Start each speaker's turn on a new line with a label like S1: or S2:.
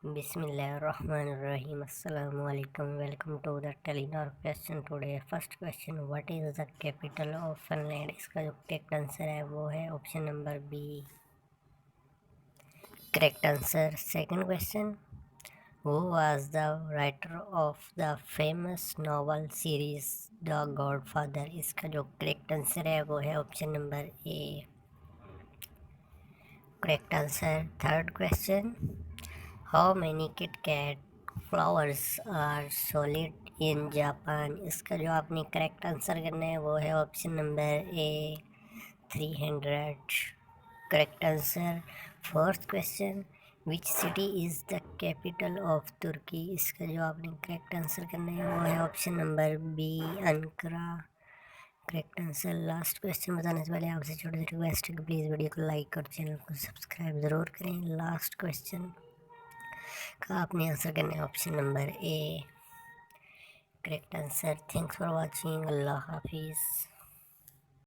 S1: Bismillahirrahmanirrahim. Assalamu alaikum. Welcome to the Telenor question today. First question, what is the capital of Finland? इसका जो correct answer है वो है option number B, correct answer. Second question, who was the writer of the famous novel series The Godfather? इसका जो correct answer है वो है option number A, correct answer. Third question, how many Kit Kat flowers are sold in Japan? इसका जो आपने correct answer करना है वो है option number A, 300, correct answer. Fourth question, which city is the capital of Turkey? इसका जो आपने करेक्ट आंसर करना है वो है option number B, Ankara, correct answer. Last question बताने से पहले आपसे छोटी सी रिक्वेस्ट है कि प्लीज़ वीडियो को लाइक और चैनल को सब्सक्राइब ज़रूर करें. लास्ट क्वेश्चन का आपने आंसर करना है option number A, correct answer. Thanks for watching. अल्लाह हाफिज़.